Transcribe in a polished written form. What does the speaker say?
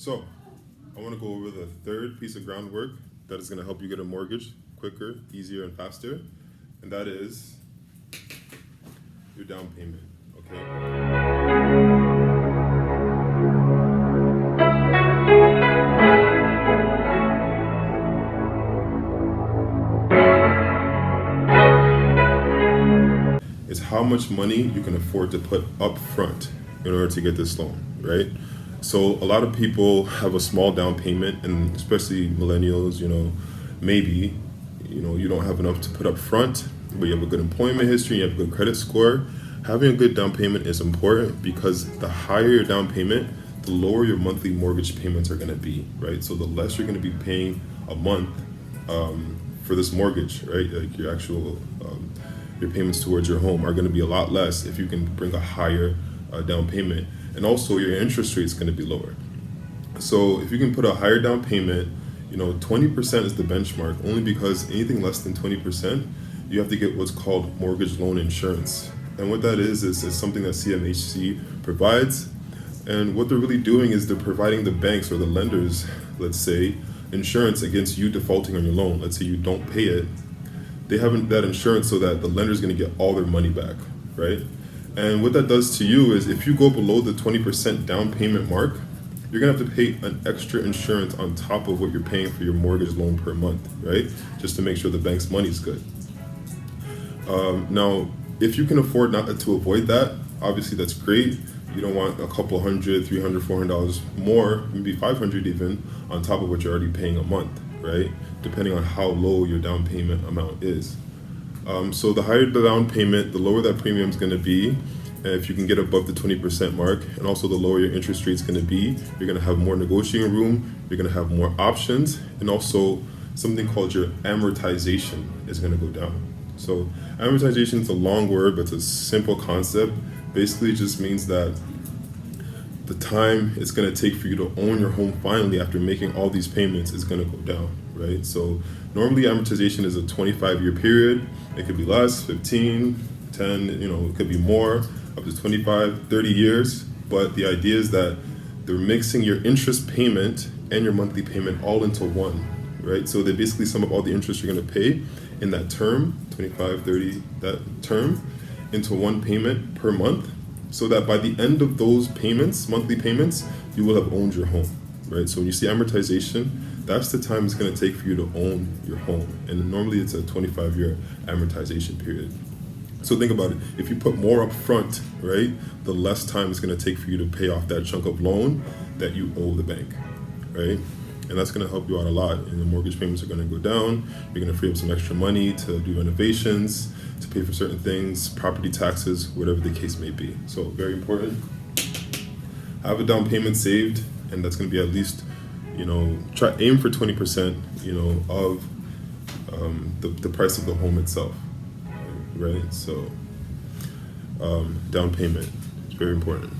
So, I want to go over the third piece of groundwork that is going to help you get a mortgage quicker, easier, and faster, and that is your down payment, okay? Is how much money you can afford to put up front in order to get this loan, right? So a lot of people have a small down payment, and especially millennials, maybe, you don't have enough to put up front, but you have a good employment history, you have a good credit score. Having a good down payment is important because the higher your down payment, the lower your monthly mortgage payments are going to be, right? So the less you're going to be paying a month for this mortgage, right? Like your actual your payments towards your home are going to be a lot less if you can bring a higher down payment, and also your interest rate is going to be lower. So if you can put a higher down payment, 20% is the benchmark, only because anything less than 20%, you have to get what's called mortgage loan insurance. And what that is something that CMHC provides. And what they're really doing is they're providing the banks or the lenders, let's say, insurance against you defaulting on your loan. Let's say you don't pay it. They have that insurance so that the lender's going to get all their money back, right? And what that does to you is if you go below the 20% down payment mark, you're going to have to pay an extra insurance on top of what you're paying for your mortgage loan per month, right? Just to make sure the bank's money's good. Now, if you can afford not to avoid that, obviously that's great. You don't want a couple $100, $300, $400 more, maybe $500 even, on top of what you're already paying a month, right? Depending on how low your down payment amount is. So the higher the down payment, the lower that premium is going to be. And if you can get above the 20% mark, and also the lower your interest rate is going to be, you're going to have more negotiating room, you're going to have more options, and also something called your amortization is going to go down. So amortization is a long word, but it's a simple concept. Basically, it just means that the time it's going to take for you to own your home finally after making all these payments is going to go down, right? So normally amortization is a 25-year period. It could be less, 15, 10, it could be more, up to 25, 30 years. But the idea is that they're mixing your interest payment and your monthly payment all into one, right? So they basically sum up all the interest you're going to pay in that term, 25, 30, that term, into one payment per month, so that by the end of those payments, monthly payments, you will have owned your home, right? So when you see amortization, that's the time it's going to take for you to own your home. And normally it's a 25-year amortization period. So think about it. If you put more up front, right, the less time it's going to take for you to pay off that chunk of loan that you owe the bank, right? And that's going to help you out a lot. And the mortgage payments are going to go down. You're going to free up some extra money to do renovations, to pay for certain things, property taxes, whatever the case may be. So very important. Have a down payment saved, and that's going to be at least, aim for 20%, of the price of the home itself, right? So down payment is very important.